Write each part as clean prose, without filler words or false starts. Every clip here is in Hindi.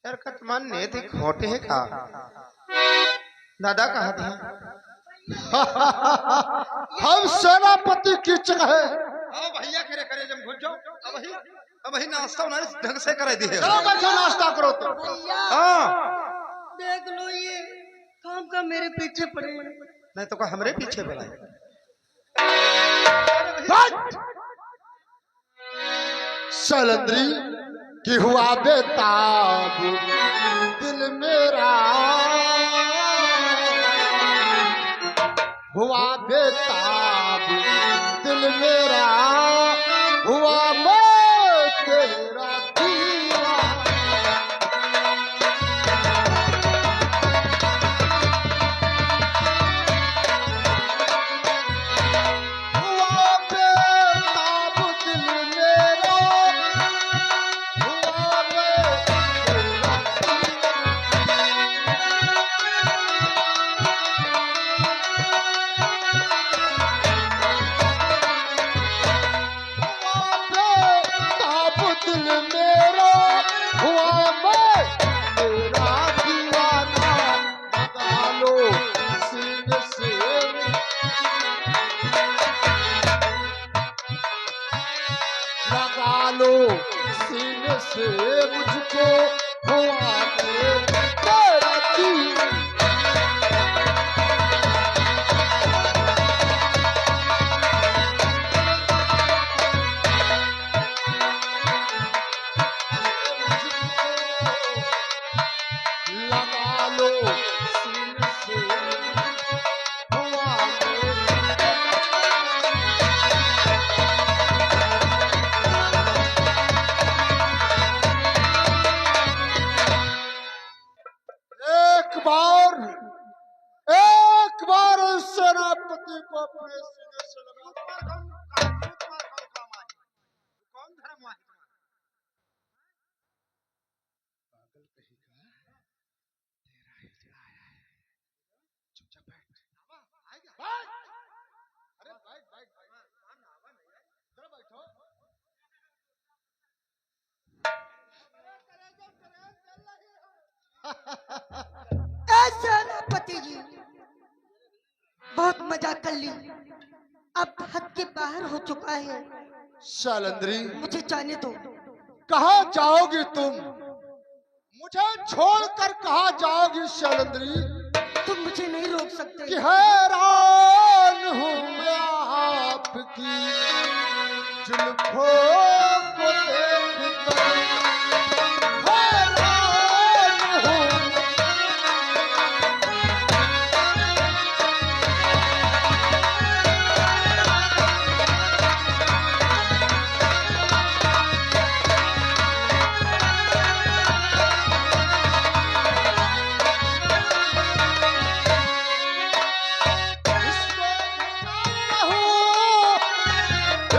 हरकत मानने थी खोटे है का दादा कहा था हम सेनापति की जगह भैया करे करे जब घुस जाओ अब ही नाश्ता ना ढंग से करे दिए चलो बैठो नाश्ता करो तो हाँ देख लो ये काम का मेरे पीछे पड़े नहीं तो का हमरे पीछे बुलाए शैलेंद्री की हुआ बेताब दिल मेरा हुआ बेताब दिल मेरा हुआ मैं तेरा दीवाना हुआ बेताब दिल मेरा हुआ मैं तेरा ताब दिल मेरा हुआ मैं तेरा दीवाना लगा लो सीने से लगा लो सीने से मुझको हुआ मैं तेरा दीवाना लगा लो सीने से हुआ एक बार उस सेनापति को अपने सीने से लगा कौन धर्म है अरे बैठ जरा बैठो सेनापति जी बहुत मजाक कर ली अब हद के बाहर हो चुका है शैलेंद्री मुझे जाने दो कहाँ जाओगी तुम मुझे छोड़कर कहाँ जाओगी शैलेंद्री तुम मुझे नहीं रोक सकते कि हैरान हूँ मैं आपकी जुल्फों को देखकर हैरान हूँ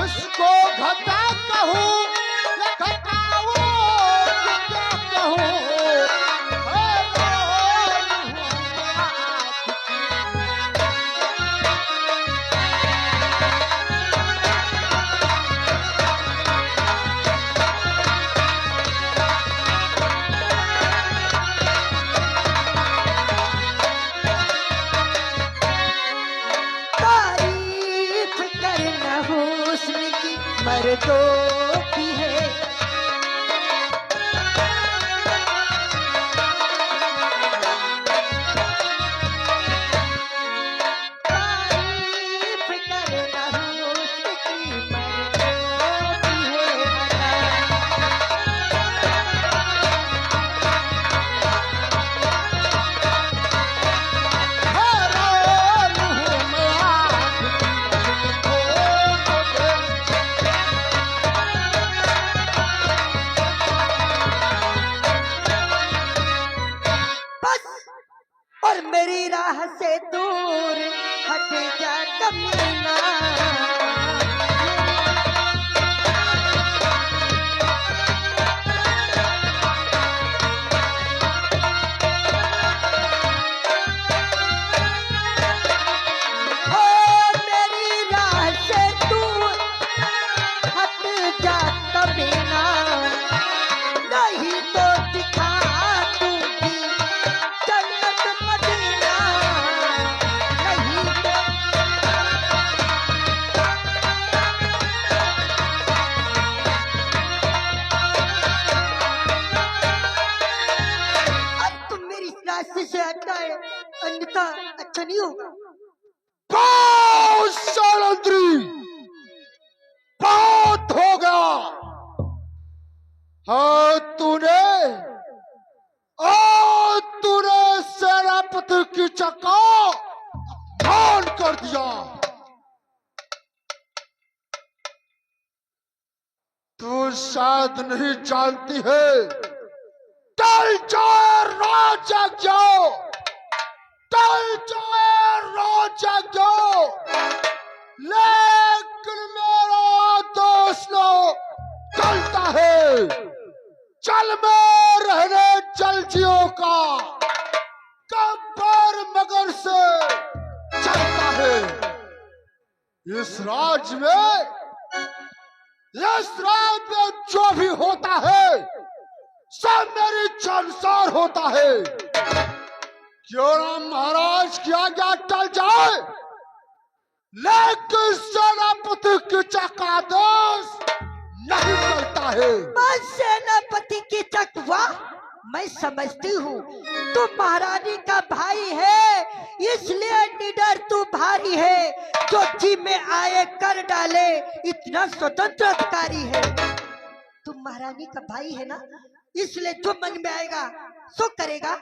इसको घटा कहूँ या घटाओ कि क्या कहूँ हैरान हूँ तारीफ करना हुस्न की मर्दों की है तारीफ करना हुस्न की मर्दों की है हैरान हूँ मैं आपकी जुल्फों को बस और मेरी राह से दूर हट जा कमीना ओ मेरी राह से दूर हट जा कमीना नहीं तो दिखा जानना है, अन्यथा अच्छा नहीं होगा। बहुत सालंत्री, बहुत हो गया। हाँ तूने सेनापति की चक्का मान कर दिया। तू शायद नहीं जानती है, टल जाए रोज जाग जाओ, टल जाए रोज जाग जाओ, लेकिन मेरा दोस्त लो चलता है। चल में रहने जलजियों का गब्बर मगर से चलता है। इस राज्य में जो भी होता है सब मेरी इच्छा अनुसार होता है। क्यों ना महाराज की आज्ञा टल जाए, लेकिन सेनापति की चक्का दोष नहीं चलता है। बस सेनापति की चकवा मैं समझती हूँ, तू महारानी का भाई है, इसलिए निडर तू भारी है, जो जी में आए कर डाले, इतना स्वतंत्र अधिकारी है। तू महारानी का भाई है ना, इसलिए जो मन में आएगा सो करेगा।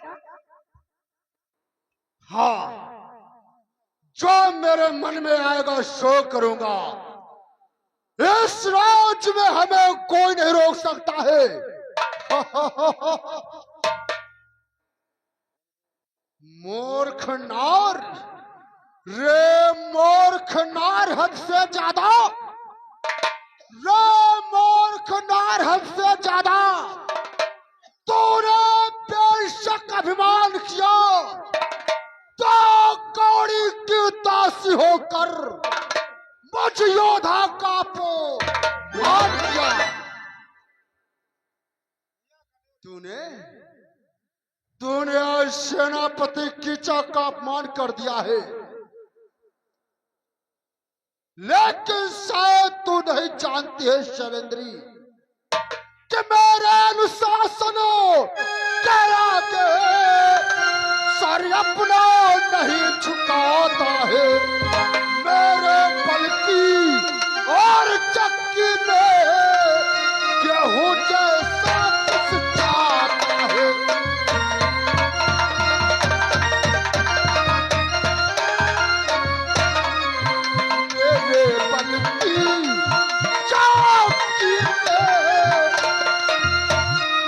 हाँ, जो मेरे मन में आएगा सो करूंगा। इस राज्य में हमें कोई नहीं रोक सकता है। मूर्ख नार, रे मूर्ख नार, हद से ज्यादा, रे मूर्ख नार, हद से ज्यादा तूने बेशक अभिमान किया, तो कौड़ी की दासी होकर मुझ योद्धा का मान किया। तूने आज सेनापति कीचा का अपमान कर दिया है, लेकिन शायद तू नहीं जानती है शैलेंद्री कि मेरे अनुशासनों के आगे सर अपना नहीं झुकाता है। मेरे बल्कि और चक्की में गेहूं जैसा कुछ जाता है। मेरे बल्कि चक्की में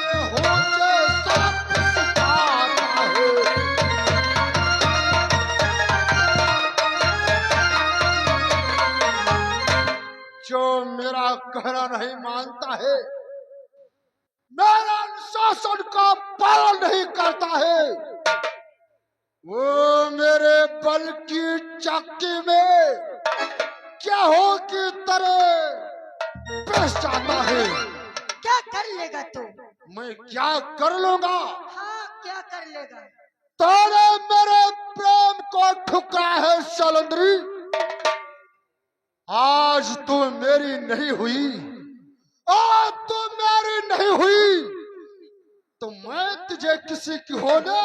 गेहूं जैसा कुछ जाता है। जो मेरा कहना नहीं मानता है, मेरा अनुशासन का पालन नहीं करता है, वो मेरे बल की चक्की में गेहूं की तरह पिस जाता है। क्या कर लेगा तू? मैं क्या कर लूंगा? हाँ, क्या कर लेगा? तूने मेरे प्रेम को ठुकरा है शैलेंद्री। आज तू मेरी नहीं हुई, आज तू मेरी नहीं हुई, तो मैं तुझे किसी की होने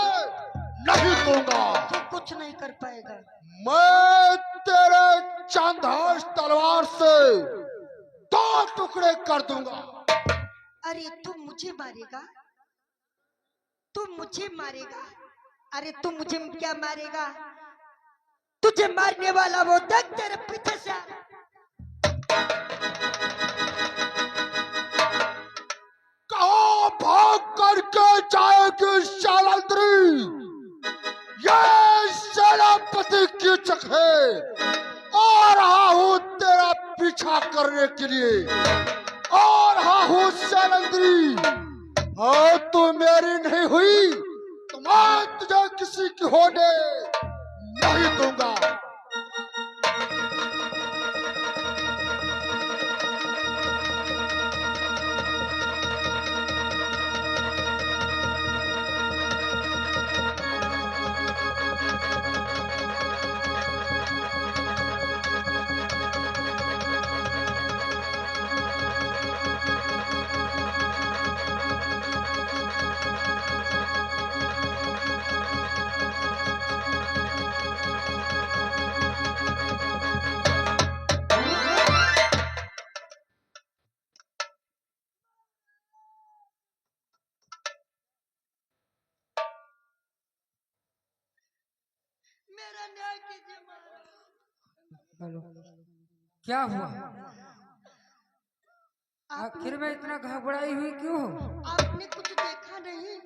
नहीं दूंगा। तू कुछ नहीं कर पाएगा। मैं तेरे चंद्रहास तलवार से 2 टुकड़े कर दूंगा। अरे तू मुझे मारेगा? तू मुझे मारेगा? अरे तू मुझे क्या मारेगा? तुझे मारने वाला वो देख तेरे पीछे से। कहाँ भाग करके जाएगी शैलेंद्री? ये सेनापति की चक है, आ रहा हूँ तेरा पीछा करने के लिए, आ रहा हूँ शैलेंद्री। हाँ, तू मेरी नहीं हुई तो मैं तुझे किसी की होने नहीं दूंगा। मेरा न्याय कीजिए महाराज। हेलो, क्या हुआ? आखिर में इतना घबराई हुई क्यों हो? आपने कुछ देखा नहीं?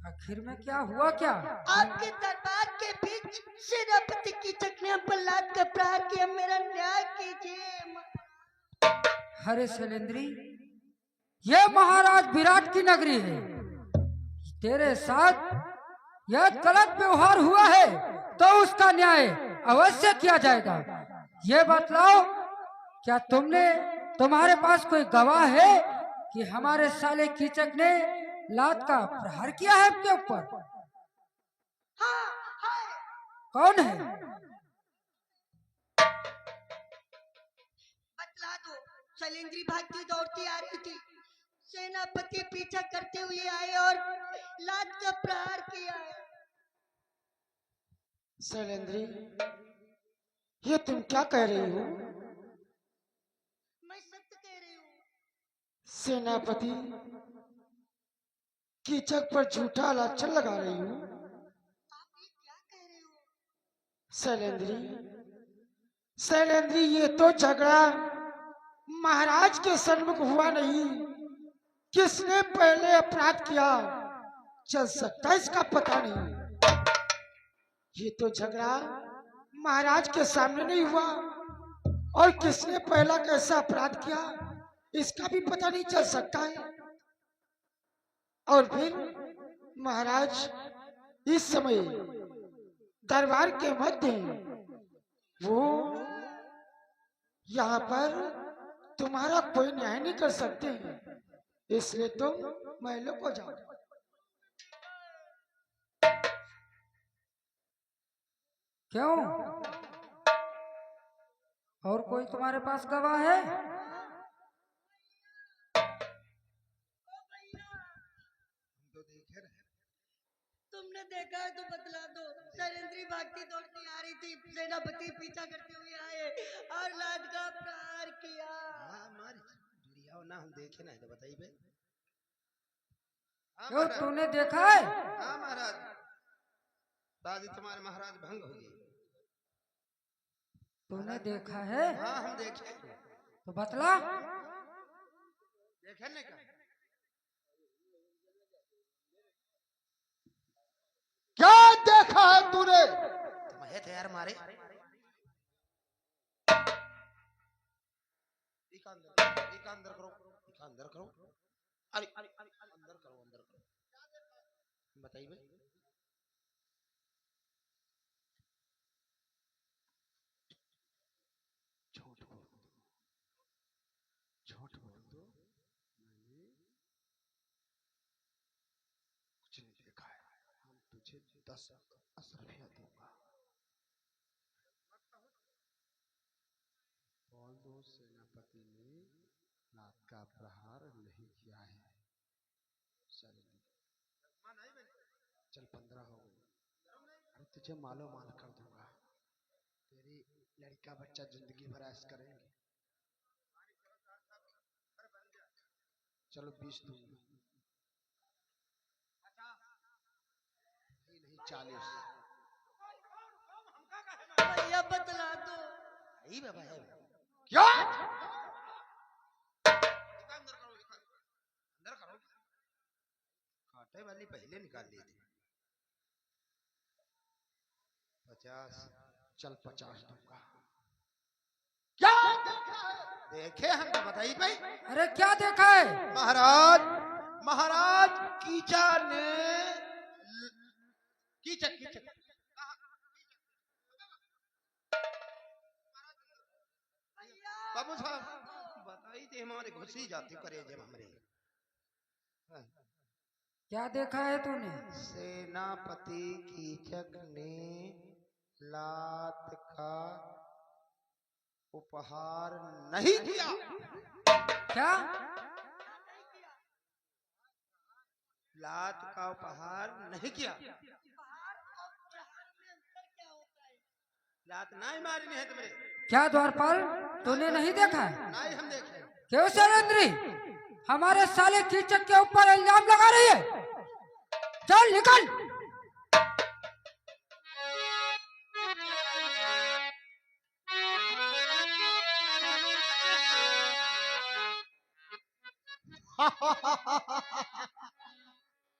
आखिर में क्या हुआ? क्या आपके दरबार के बीच सेनापति कीचक ने हम पर लात का प्रहार किया, मेरा न्याय कीजिए। हरे शैलेंद्री, ये महाराज विराट की नगरी है। तेरे साथ यह गलत व्यवहार हुआ है तो उसका न्याय अवश्य किया जाएगा। ये बतलाओ, क्या तुम्हारे पास कोई गवाह है कि हमारे साले कीचक ने लात का प्रहार किया है आपके ऊपर? हाँ, हाँ। कौन है? बतला दो। शैलेंद्री भागती दौड़ती आ रही थी, सेनापति पीछा करते हुए आए और लात का प्रहार किया है। शैलेंद्री, ये तुम क्या कह रही हो? मैं सत्य कह रही हूँ। सेनापति कीचक पर झूठा लांछन लगा रही हो? आप ये क्या कह रहे हो? शैलेंद्री, शैलेंद्री, ये तो झगड़ा महाराज के सन्मुख हुआ नहीं। किसने पहले अपराध किया चल सकता इसका पता नहीं। ये तो झगड़ा महाराज के सामने नहीं हुआ, और किसने पहला कैसा अपराध किया इसका भी पता नहीं चल सकता है। और फिर महाराज इस समय दरबार के मध्य वो यहाँ पर तुम्हारा कोई न्याय नहीं कर सकते हैं, इसलिए तुम महलों को जाओ। क्यों? और कोई तुम्हारे पास गवाह है? तुमने देखा है तो बतला दो। शैलेंद्री भागती दौड़ती आ रही थी, सेनापति पीछा करते हुए आए और लात का प्रहार किया। ना हम देखे ना, तो बताइए भाई। क्यों, तूने देखा है? हाँ महाराज, दादी तुम्हारे महाराज भंग हो गए। तूने देखा है? हाँ हम देखे। तो बतला। देखे नहीं का? क्या देखा है तूने? तुम है थे यार मारे। अंदर करो, अंदर करो। अरे अंदर करो, अंदर करो। बताइए भाई। झूठ बोल दो, झूठ बोल दो। मैंने कुछ नहीं देखा है। हम तुझे 10 रुपया दूंगा। बोल दो सेनापति ने लात का प्रहार नहीं किया है। चल 15 हो गई। अरे तुझे मालो माल कर दूंगा। तेरी लड़का बच्चा जिंदगी भर ऐश करेंगे। चलो 20 दूंगा। नहीं 40। भैया बतला दो। यही बाबा है क्या? अंदर करो, अंदर करो। कांटे वाली पहले निकाल ली थी। 50। चल 50 दूंगा। क्या देखा है? देखे हम तो बताइए भाई। अरे क्या देखा है? महाराज, महाराज कीचा ने कीचक कीचक बाबू साहब बताई थे हमारे घुसी जाती करे जब हमरे। क्या देखा है तूने? सेनापति कीचक ने लात का उपहार नहीं किया। क्या? लात का उपहार नहीं किया। लात नहीं मारी है तुम्हें। क्या द्वारपाल, तूने नहीं देखा? नहीं हम देखे। क्यों शैलेंद्री, हमारे साले कीचक के ऊपर इल्जाम लगा रही है? चल निकल।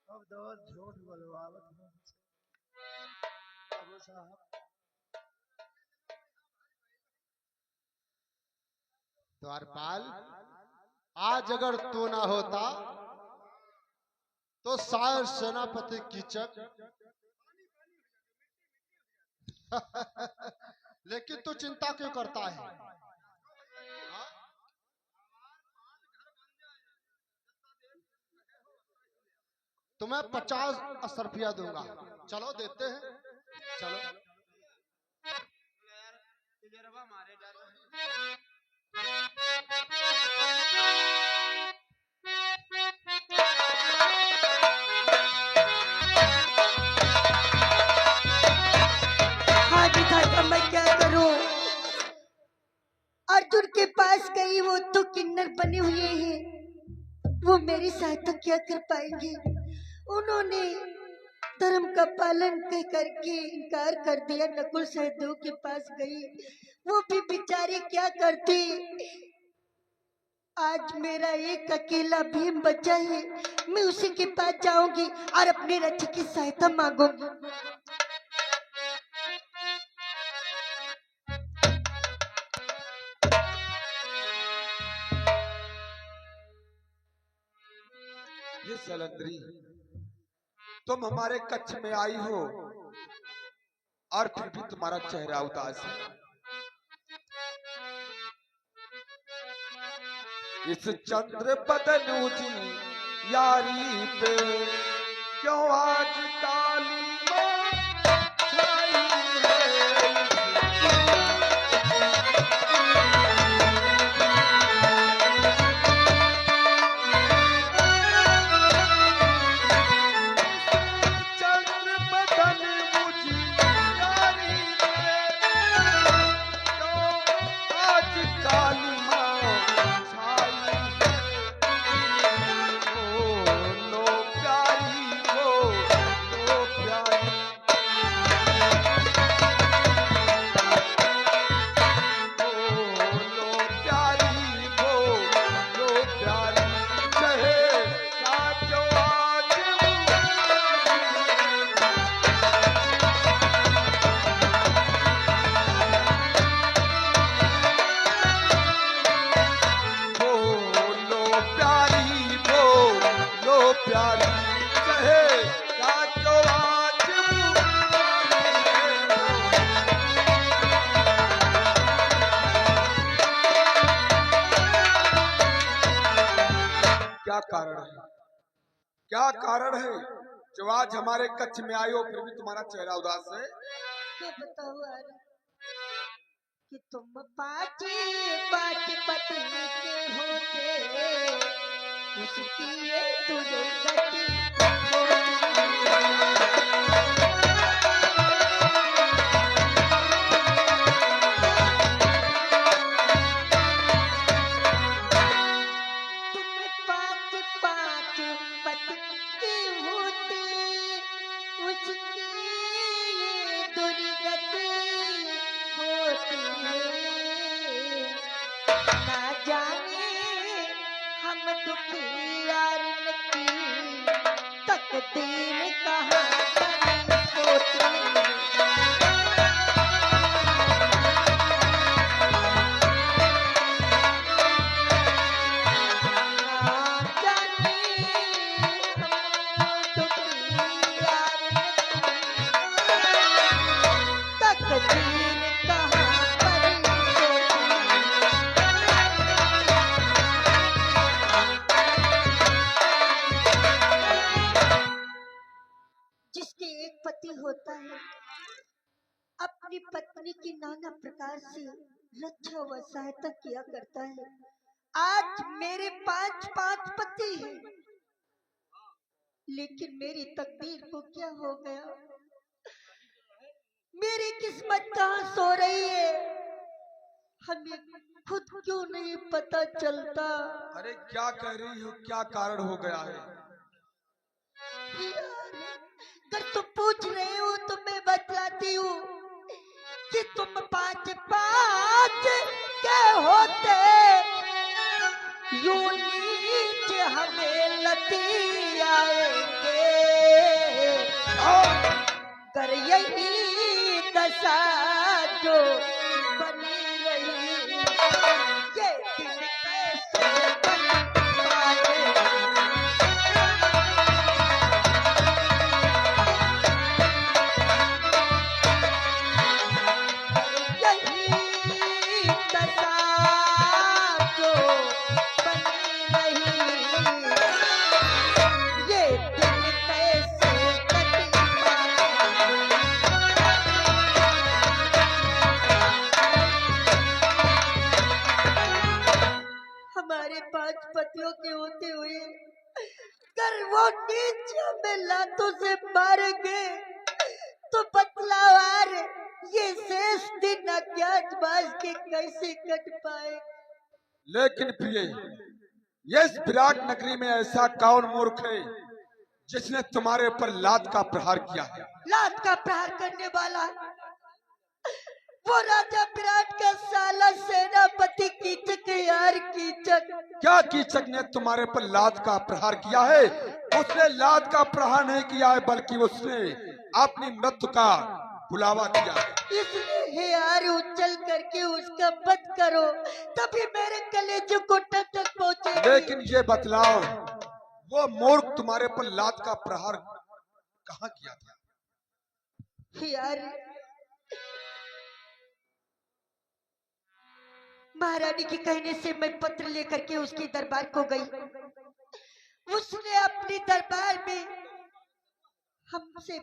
अब दो झूठ बोलवावत हो। बाबू साहब द्वारपाल, आज अगर तू ना होता तो शायद सेनापति कीचक लेकिन तू चिंता क्यों करता है? हाँ? तुम्हें 50 रुपया दूंगा। चलो देते हैं, चलो। हाँ विधाता, मैं क्या करूं? अर्जुन के पास गई, वो तो किन्नर बने हुए हैं, वो मेरी सहायता क्या कर पाएंगे? उन्होंने धर्म का पालन करके इनकार कर दिया। नकुल सहदेव के पास गई, वो भी बेचारी क्या करती। आज मेरा एक अकेला भीम बचा है, मैं उसी के पास जाऊंगी और अपने रक्षक की सहायता मांगूंगी। ये सलंद्री, तुम हमारे कच्छ में आई हो और फिर भी तुम्हारा चेहरा उदास है। इस चंद्र बदन जी यारी पे क्यों आज काली मां छाई है? चंद्र बदन मुझी यारी पे क्यों आज काली मां छाई है? लो प्यारी, लो प्यारी, लो प्यारी, लो प्यारी, चाहे साजो आज लो प्यारी, लो प्यारी, चाहे साजो आज क्या कारण है? क्या कारण है जो आज हमारे कच्छ में आए हो फिर भी तुम्हारा चेहरा उदास है? क्या बताओ यार कि तुम पाँच पति के होते, उसकी ये दुर्गति पाँच पति के होते, उसकी ये दुर्गति होती है। ना जाने हम दुखियार की तकदीर कहाँ करी होती है। जिसके एक पति होता है, अपनी पत्नी की नाना प्रकार से रक्षा व सहायता किया करता है। आज मेरे पांच पति हैं, लेकिन मेरी तकदीर को क्या हो गया? मेरी किस्मत कहाँ सो रही है? हमें खुद क्यों नहीं पता चलता? अरे क्या कह रही हो? क्या कारण हो गया है? अगर तुम पूछ रहे हो तो मैं बतलाती हूँ कि तुम पाँच के होते, यूं नीच हम पति आएंगे, कर यही दशा जो बनी रही, ये दिन कैसे बन पाए। यही दशा जो बनी रही, ये दिन कैसे कट पाए। हमारे 5 पतियों के होते हुए कर वो नीच हमें लातों से मारेंगे, तो बतलावार ये शेष दिन अज्ञातवास के कैसे कट पाए। लेकिन प्रिय, ये इस विराट नगरी में ऐसा कौन मूर्ख है जिसने तुम्हारे ऊपर लात का प्रहार किया है? लात का प्रहार करने वाला वो राजा विराट का साला सेनापति कीचक है यार, कीचक। क्या कीचक ने तुम्हारे पर लात का प्रहार किया है? उसने लात का प्रहार नहीं किया है, बल्कि उसने अपनी मृत्यु का बुलावा किया है। इसलिए यार उछल करके उसका वध करो, तभी मेरे कलेजे को टक टक पहुंचे। लेकिन ये बतलाओ, वो मूर्ख तुम्हारे पर लात का प्रहार कहाँ किया था? यार महारानी के कहने से मैं पत्र लेकर के उसके दरबार को गई। उसने अपने दरबार में हमसे